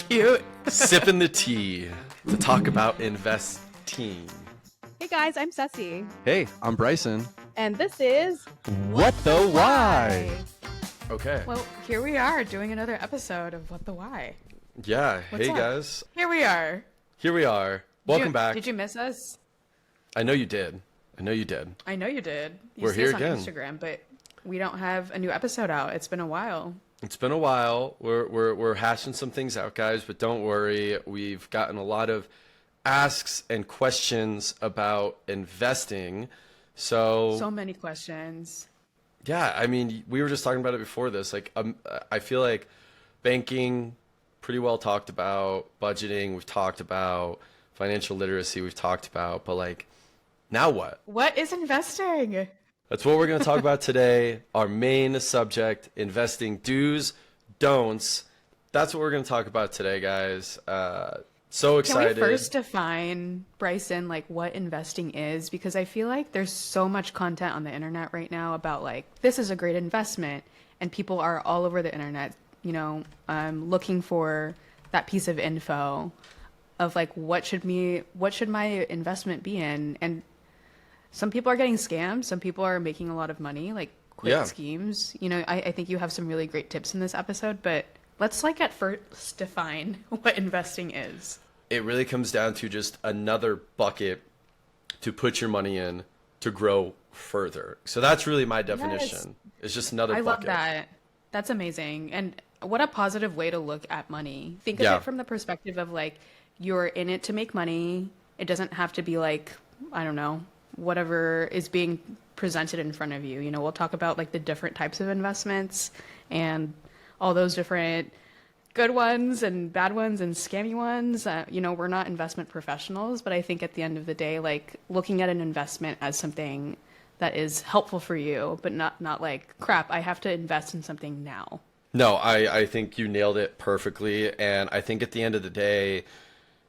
cute. Sipping the tea to talk about investing. Hey guys, I'm Ceci. Hey, I'm Bryson. And this is What the Why? Okay. Well, here we are doing another episode of What the Why. Yeah. What's hey up? guys. Here we are. Here we are. Welcome back. Did you miss us? I know you did. I know you did. I know you did. You We're see here us on again. Instagram, but we don't have a new episode out. It's been a while. It's been a while. We're hashing some things out, guys, but don't worry. We've gotten a lot of asks and questions about investing. So many questions. Yeah, I mean, we were just talking about it before this. Like, I feel like banking, pretty well talked about. Budgeting, we've talked about. Financial literacy, we've talked about. But, like, now what? What is investing? That's what we're going to talk about today. Our main subject, investing do's, don'ts. That's what we're going to talk about today, guys. So excited. Can we first define, Bryson, like what investing is? Because I feel like there's so much content on the internet right now about like, this is a great investment. And people are all over the internet, looking for that piece of info of like, what should my investment be in? And some people are getting scammed. Some people are making a lot of money, like quick schemes. I think you have some really great tips in this episode, but let's like at first define what investing is. It really comes down to just another bucket to put your money in to grow further. So that's really my definition. Yes. It's just another I bucket. love that. That's amazing. And what a positive way to look at money. Think of it from the perspective of like, you're in it to make money. It doesn't have to be like, I don't know, whatever is being presented in front of you. We'll talk about like the different types of investments and all those different good ones and bad ones and scammy ones. We're not investment professionals, but I think at the end of the day, like looking at an investment as something that is helpful for you, but not like, crap, I have to invest in something now. No, I think you nailed it perfectly. And I think at the end of the day,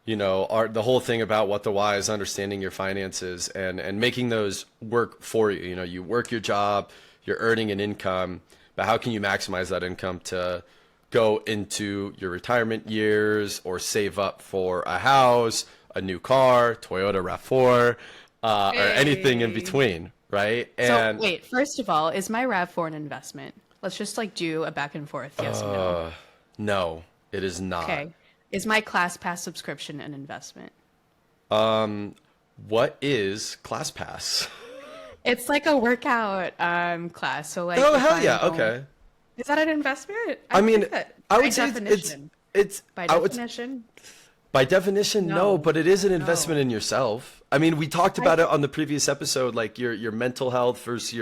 the whole thing about what the why is understanding your finances and making those work for you. You work your job, you're earning an income, but how can you maximize that income to go into your retirement years or save up for a house, a new car, Toyota RAV4, or anything in between, right? And so wait, first of all, is my RAV4 an investment? Let's just like do a back and forth, yes or no. No, it is not. Okay. Is my ClassPass subscription an investment? What is ClassPass? It's like a workout class. So like, Oh, hell yeah. Okay. Is that an investment? I mean, think that I by would say definition. it's By I would- definition. by definition, no, No. but it is an investment in yourself. I mean, we talked about it on the previous episode, like your mental health versus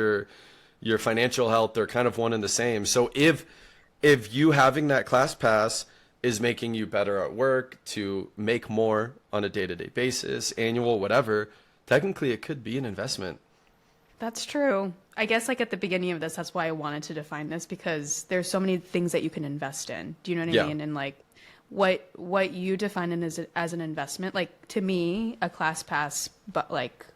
your financial health, they're kind of one and the same. So if you having that ClassPass is making you better at work, to make more on a day-to-day basis, annual, whatever, technically it could be an investment. That's true. I guess like at the beginning of this, that's why I wanted to define this, because there's so many things that you can invest in. Do you know what I Yeah. mean? And like what you define as an investment, like to me, a ClassPass, but like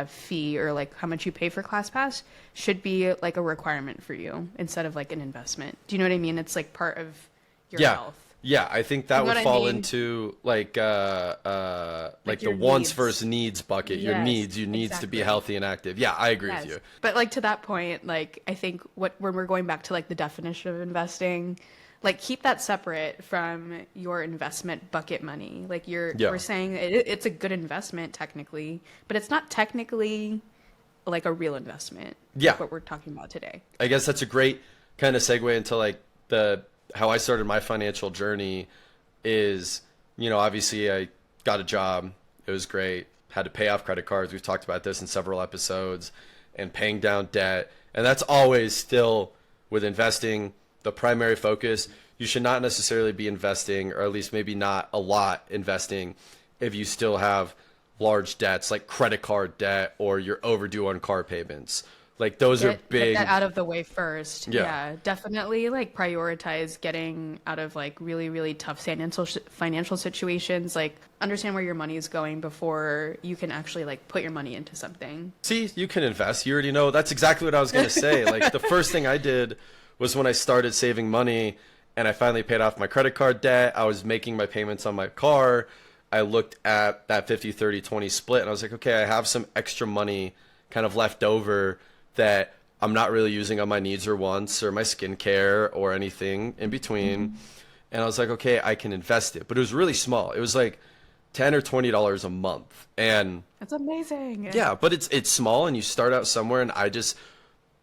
fee or like how much you pay for ClassPass should be like a requirement for you instead of like an investment. Do you know what I mean? It's like part of your health. Yeah, I think that You know would what I fall mean? into like the your wants needs. versus needs bucket. Your Yes, needs, you needs to be exactly. healthy and active. Yeah, I agree Yes. with you. But like to that point, like I think when we're going back to like the definition of investing, like keep that separate from your investment bucket money. Like we're saying it's a good investment technically, but it's not technically like a real investment. Yeah. Like what we're talking about today. I guess that's a great kind of segue into like how I started my financial journey is, obviously I got a job. It was great. Had to pay off credit cards. We've talked about this in several episodes, and paying down debt. And that's always still with investing the primary focus. You should not necessarily be investing, or at least maybe not a lot investing, if you still have large debts like credit card debt or you're overdue on car payments. Like those are big. Get that out of the way first. Yeah. Definitely like prioritize getting out of like really, really tough financial situations. Like understand where your money is going before you can actually like put your money into something. See, you can invest. You already know. That's exactly what I was going to say. Like the first thing I did was when I started saving money and I finally paid off my credit card debt. I was making my payments on my car. I looked at that 50-30-20 split, and I was like, okay, I have some extra money kind of left over that I'm not really using on my needs or wants or my skincare or anything in between. And I was like, okay, I can invest it. But it was really small. It was like $10 or $20 a month. And That's amazing. yeah, but it's small, and you start out somewhere, and I just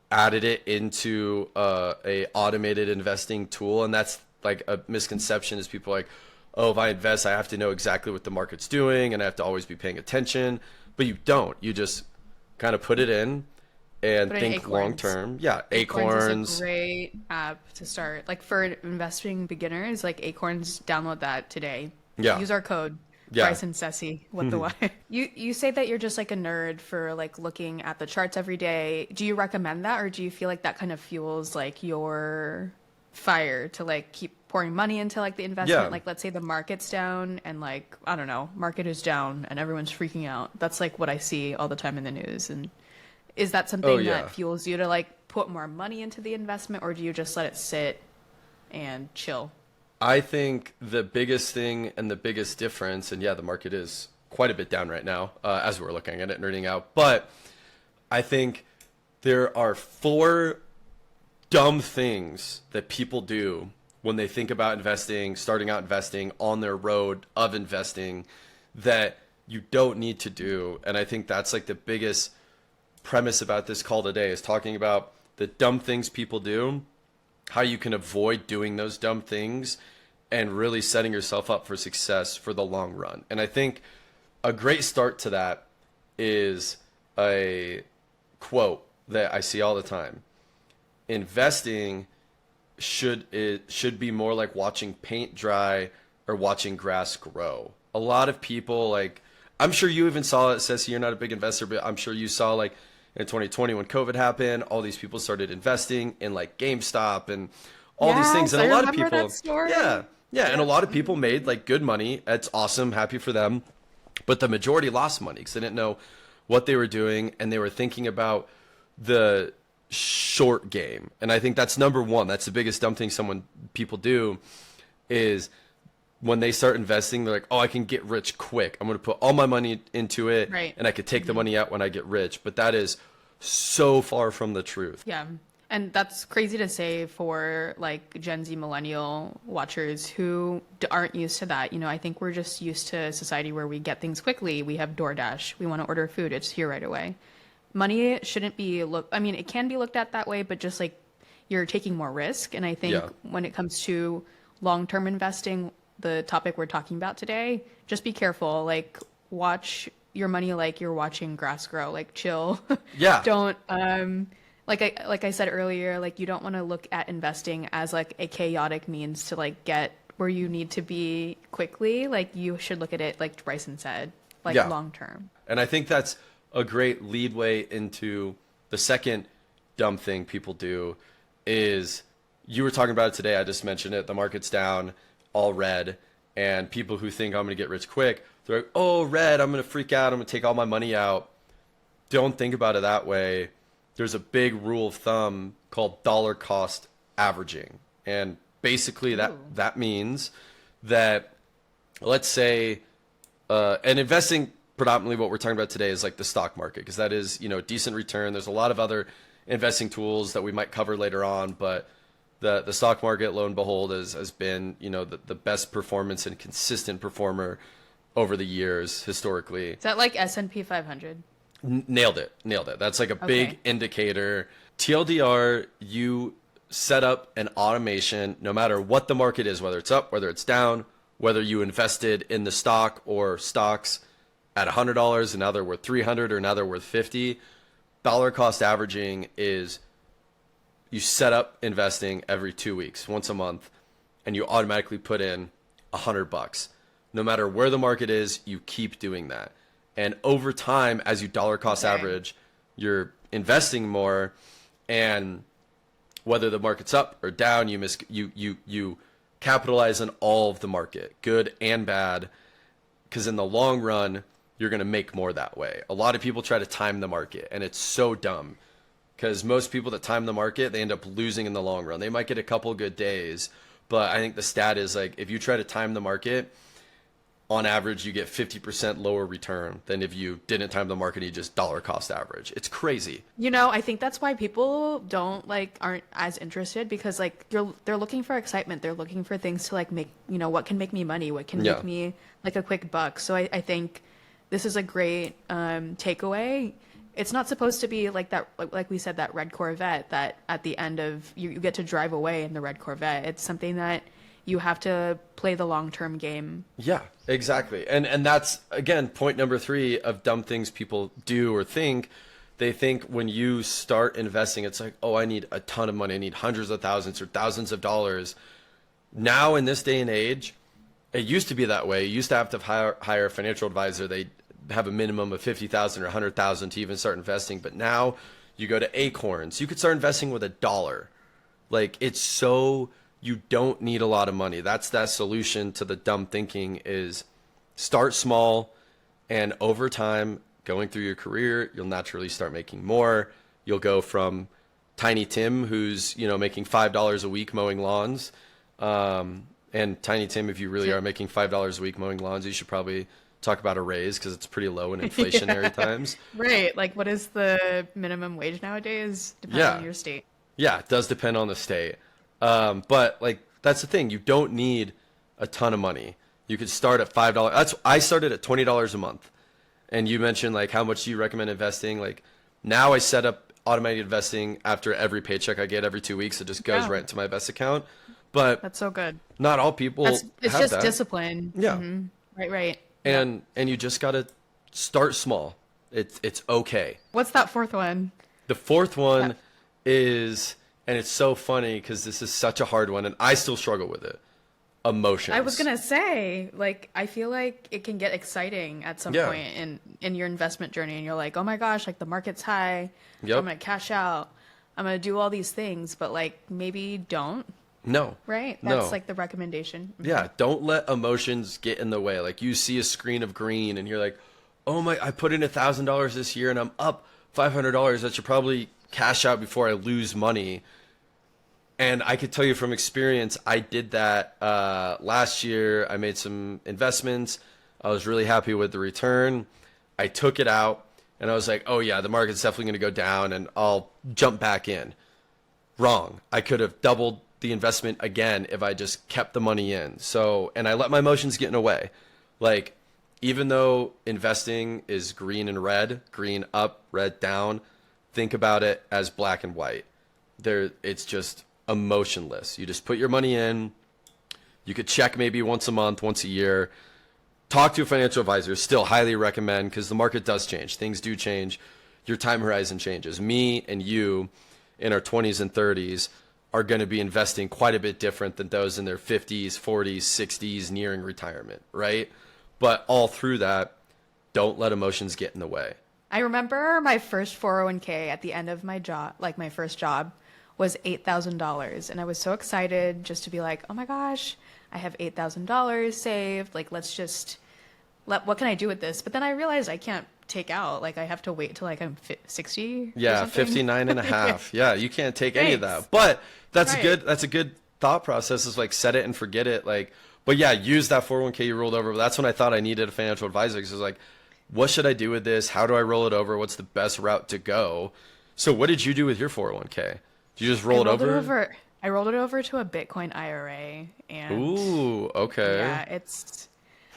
added it into a automated investing tool. And that's like a misconception is people are like, oh, if I invest, I have to know exactly what the market's doing and I have to always be paying attention. But you don't. You just kind of put it in and think long term. Yeah, Acorns is Acorns. a great app to start. Like for investing beginners, like Acorns, download that today. Yeah. Use our code. Yeah. Bryson Ceci, what the why? You say that you're just like a nerd for like looking at the charts every day. Do you recommend that, or do you feel like that kind of fuels like your fire to like keep pouring money into like the investment? Yeah. Like let's say the market's down and like I don't know, market is down and everyone's freaking out. That's like what I see all the time in the news. And is that something yeah. that fuels you to like put more money into the investment, or do you just let it sit and chill? I think the biggest thing and the biggest difference, and yeah, the market is quite a bit down right now as we're looking at it, nerding out. But I think there are 4 dumb things that people do when they think about investing, starting out investing, on their road of investing, that you don't need to do. And I think that's like the biggest premise about this call today, is talking about the dumb things people do, how you can avoid doing those dumb things, and really setting yourself up for success for the long run. And I think a great start to that is a quote that I see all the time. Investing should be more like watching paint dry or watching grass grow. A lot of people, like, I'm sure you even saw it, Ceci, you're not a big investor, but I'm sure you saw like in 2020 when COVID happened, all these people started investing in like GameStop and all these things. And I a lot of remember people, that story. yeah, and a lot of people made like good money. It's awesome, happy for them. But the majority lost money because they didn't know what they were doing, and they were thinking about the short game. And I think that's number one. That's the biggest dumb thing people do, is when they start investing, they're like, oh, I can get rich quick. I'm going to put all my money into it, Right. and I could take the money out when I get rich. But that is so far from the truth. Yeah. And that's crazy to say for like Gen Z millennial watchers who aren't used to that. You know, I think we're just used to a society where we get things quickly. We have DoorDash. We want to order food. It's here right away. Money shouldn't be I mean, it can be looked at that way, but just like you're taking more risk. And I think when it comes to long-term investing, the topic we're talking about today, just be careful. Like watch your money like you're watching grass grow. Like chill. Yeah. Don't like I said earlier, like you don't want to look at investing as like a chaotic means to like get where you need to be quickly. Like you should look at it like Bryson said, like long term. And I think that's a great leadway into the second dumb thing people do. Is you were talking about it today, I just mentioned it, the market's down, all red, and people who think I'm going to get rich quick, they're like, oh, red, I'm going to freak out, I'm going to take all my money out. Don't think about it that way. There's a big rule of thumb called dollar cost averaging. And basically that means that, let's say, and investing, predominantly what we're talking about today is like the stock market, because that is, you know, decent return. There's a lot of other investing tools that we might cover later on, but the stock market, lo and behold, has been, you know, the best performance and consistent performer over the years historically. Is that like S&P 500? Nailed it. That's like a big indicator. TLDR, you set up an automation no matter what the market is, whether it's up, whether it's down, whether you invested in the stock or stocks at $100 and now they're worth $300 or now they're worth $50. Dollar cost averaging is you set up investing every 2 weeks, once a month, and you automatically put in $100. No matter where the market is, you keep doing that. And over time, as you dollar cost average, you're investing more, and whether the market's up or down, you capitalize on all of the market, good and bad, because in the long run, you're going to make more that way. A lot of people try to time the market, and it's so dumb, because most people that time the market, they end up losing in the long run. They might get a couple good days, but I think the stat is like if you try to time the market, on average, you get 50% lower return than if you didn't time the market, you just dollar cost average. It's crazy. I think that's why people aren't as interested because like they're looking for excitement. They're looking for things to like make, what can make me money? What can make me like a quick buck? So I think this is a great takeaway. It's not supposed to be like that, like we said, that red Corvette that at the end of you get to drive away in the red Corvette. It's something that you have to play the long-term game. Yeah, exactly. And that's, again, point number 3 of dumb things people do or think. They think when you start investing, it's like, oh, I need a ton of money. I need hundreds of thousands or thousands of dollars. Now, in this day and age, it used to be that way. You used to have hire a financial advisor. They have a minimum of 50,000 or 100,000 to even start investing. But now you go to Acorns. You could start investing with $1. Like, it's so... You don't need a lot of money. That's that solution to the dumb thinking is start small, and over time, going through your career, you'll naturally start making more. You'll go from Tiny Tim, who's making $5 a week mowing lawns, and Tiny Tim, if you really are making $5 a week mowing lawns, you should probably talk about a raise because it's pretty low in inflationary times. Right. Like, what is the minimum wage nowadays? Depending on your state. Yeah, it does depend on the state. But like, that's the thing. You don't need a ton of money. You could start at $5. I started at $20 a month. And you mentioned like, how much do you recommend investing? Like now I set up automated investing after every paycheck I get every 2 weeks. It just goes right into my Invest account. But that's so good. Not all people it's have just that. Discipline. Yeah. Mm-hmm. Right. And you just got to start small. It's okay. What's that fourth one? The fourth one is... And it's so funny because this is such a hard one, and I still struggle with it. Emotions. I was gonna say, like, I feel like it can get exciting at some point in your investment journey, and you're like, oh my gosh, like the market's high. Yep. I'm gonna cash out. I'm gonna do all these things, but like maybe don't. No. Right? That's like the recommendation. Yeah, don't let emotions get in the way. Like you see a screen of green, and you're like, oh my, I put in $1,000 this year, and I'm up $500. That should probably cash out before I lose money. And I could tell you from experience, I did that last year. I made some investments. I was really happy with the return. I took it out and I was like, oh yeah, the market's definitely going to go down and I'll jump back in. Wrong. I could have doubled the investment again if I just kept the money in. So, and I let my emotions get in the way. Like, even though investing is green and red, green up, red down, think about it as black and white. It's just emotionless. You just put your money in. You could check maybe once a month, once a year. Talk to a financial advisor. Still highly recommend because the market does change. Things do change. Your time horizon changes. Me and you in our 20s and 30s are going to be investing quite a bit different than those in their 50s, 40s, 60s, nearing retirement, right? But all through that, don't let emotions get in the way. I remember my first 401k at the end of my job, like my first job, was $8,000. And I was so excited just to be like, oh my gosh, I have $8,000 saved. Like, what can I do with this? But then I realized I can't take out. Like, I have to wait till like I'm 60. Yeah, 59 and a half. Yeah, you can't take any of that. But that's a good thought process is like set it and forget it. Like, but yeah, use that 401k you rolled over. But that's when I thought I needed a financial advisor because it was like, what should I do with this? How do I roll it over? What's the best route to go? So what did you do with your 401k? Did you just roll it over? I rolled it over to a Bitcoin IRA. And ooh, okay. Yeah,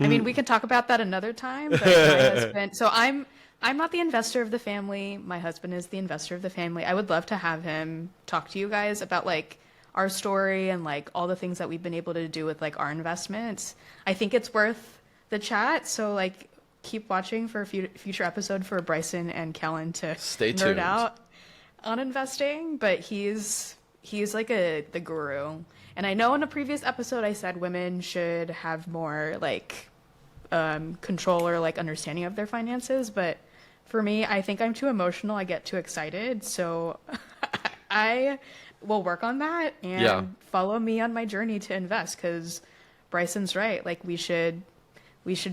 I mean, we can talk about that another time, but my husband, so I'm not the investor of the family. My husband is the investor of the family. I would love to have him talk to you guys about like our story and like all the things that we've been able to do with like our investments. I think it's worth the chat. So like keep watching for a future episode for Bryson and Kellen to stay nerd tuned out on investing, but he's like the guru. And I know in a previous episode I said women should have more like control or like understanding of their finances, but for me, I think I'm too emotional. I get too excited. So I will work on that and follow me on my journey to invest, because Bryson's right. Like we should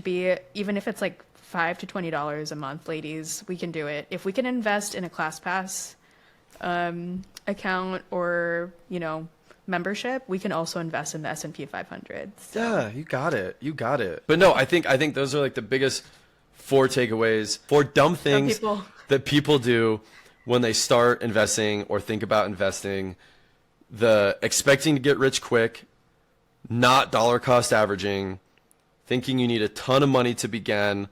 be, even if it's like $5 to $20 a month, ladies, we can do it. If we can invest in a ClassPass account or, membership, we can also invest in the S&P 500. So. Yeah, you got it. You got it. But no, I think those are like the biggest 4 takeaways, 4 dumb things that people do when they start investing or think about investing. The expecting to get rich quick, not dollar cost averaging, thinking you need a ton of money to begin,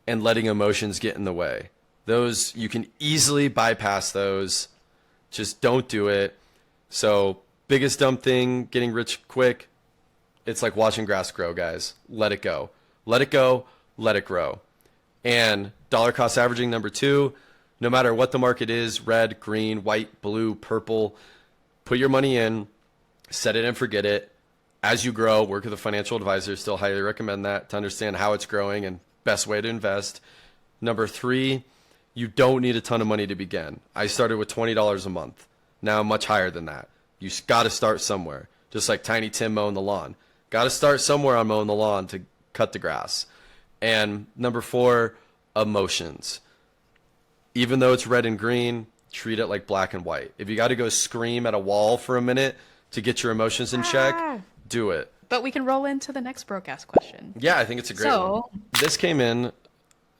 and letting emotions get in the way. Those, you can easily bypass those. Just don't do it. So, biggest dumb thing, getting rich quick, it's like watching grass grow, guys. Let it go. Let it go. Let it grow. And dollar cost averaging, number 2, no matter what the market is, red, green, white, blue, purple, put your money in, set it and forget it. As you grow, work with a financial advisor. Still highly recommend that to understand how it's growing and best way to invest. Number 3, you don't need a ton of money to begin. I started with $20 a month. Now I'm much higher than that. You got to start somewhere. Just like Tiny Tim mowing the lawn. Got to start somewhere on mowing the lawn to cut the grass. And number 4, emotions. Even though it's red and green, treat it like black and white. If you got to go scream at a wall for a minute to get your emotions in check, do it. But we can roll into the next broadcast question. Yeah, I think it's a great one. This came in,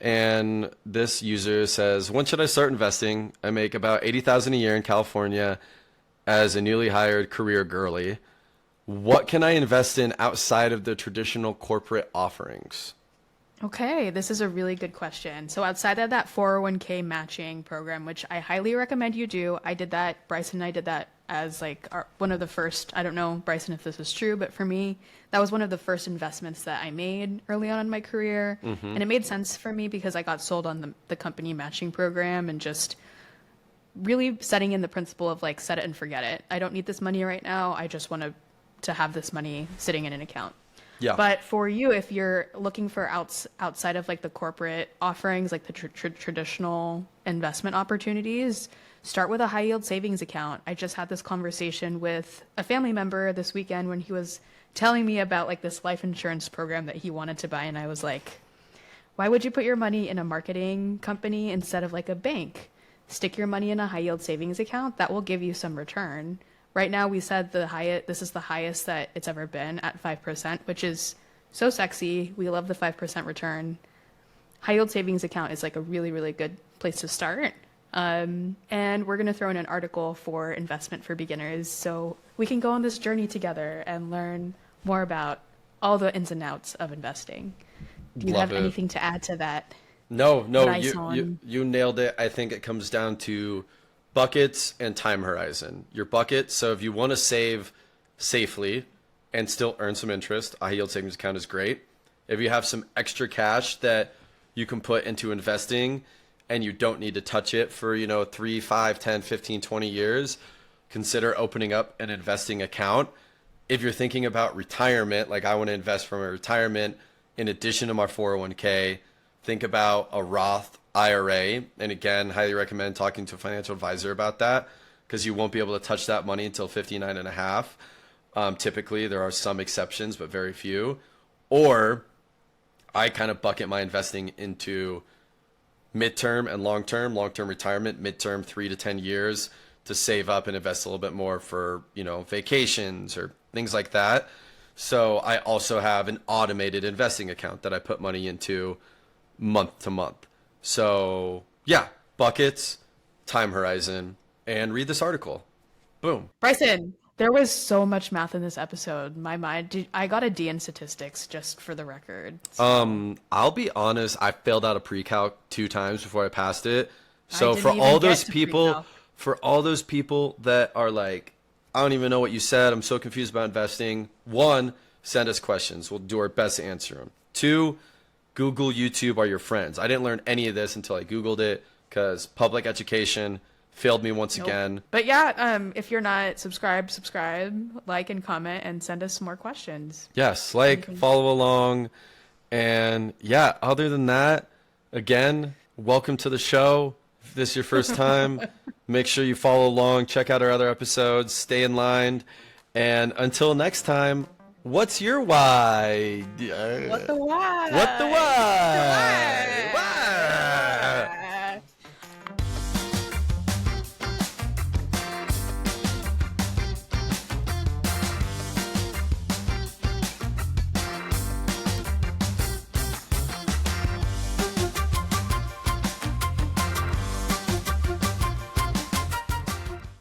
and this user says, when should I start investing? I make about $80,000 a year in California as a newly hired career girly. What can I invest in outside of the traditional corporate offerings? Okay, this is a really good question. So outside of that 401k matching program, which I highly recommend you do, I did that, Bryson and I did that as like one of the first, I don't know, Bryson, if this is true, but for me, that was one of the first investments that I made early on in my career. And it made sense for me because I got sold on the company matching program and just really setting in the principle of like, set it and forget it. I don't need this money right now. I just want to have this money sitting in an account. Yeah. But for you, if you're looking for outside of like the corporate offerings, like the traditional investment opportunities, start with a high yield savings account. I just had this conversation with a family member this weekend when he was telling me about like this life insurance program that he wanted to buy. And I was like, why would you put your money in a marketing company instead of like a bank? Stick your money in a high yield savings account. That will give you some return. Right now, we said this is the highest that it's ever been at 5%, which is so sexy. We love the 5% return. High yield savings account is like a really, really good place to start. And we're going to throw in an article for investment for beginners so we can go on this journey together and learn more about all the ins and outs of investing. Do you have anything to add to that? No, you nailed it. I think it comes down to buckets and time horizon. Your bucket, so if you want to save safely and still earn some interest, a high yield savings account is great. If you have some extra cash that you can put into investing and you don't need to touch it for 3, 5, 10, 15, 20 years, consider opening up an investing account. If you're thinking about retirement, like I want to invest for my retirement in addition to my 401k, think about a Roth IRA. And again, highly recommend talking to a financial advisor about that because you won't be able to touch that money until 59 and a half. Typically, there are some exceptions, but very few. Or I kind of bucket my investing into midterm and long-term retirement, midterm 3 to 10 years to save up and invest a little bit more for, vacations or things like that. So I also have an automated investing account that I put money into month to month. So yeah, buckets, time horizon, and read this article. Boom. Bryson, there was so much math in this episode. My mind, I got a D in statistics just for the record. So. I'll be honest, I failed out of pre-calc 2 times before I passed it. So for all those people that are like, I don't even know what you said, I'm so confused about investing. 1, send us questions. We'll do our best to answer them. 2, Google, YouTube are your friends. I didn't learn any of this until I Googled it because public education failed me once again. But yeah, if you're not subscribe, like and comment and send us some more questions. Yes, follow along. And yeah, other than that, again, welcome to the show. If this is your first time, make sure you follow along, check out our other episodes, stay in line. And until next time, what's your why? What the why? What the why?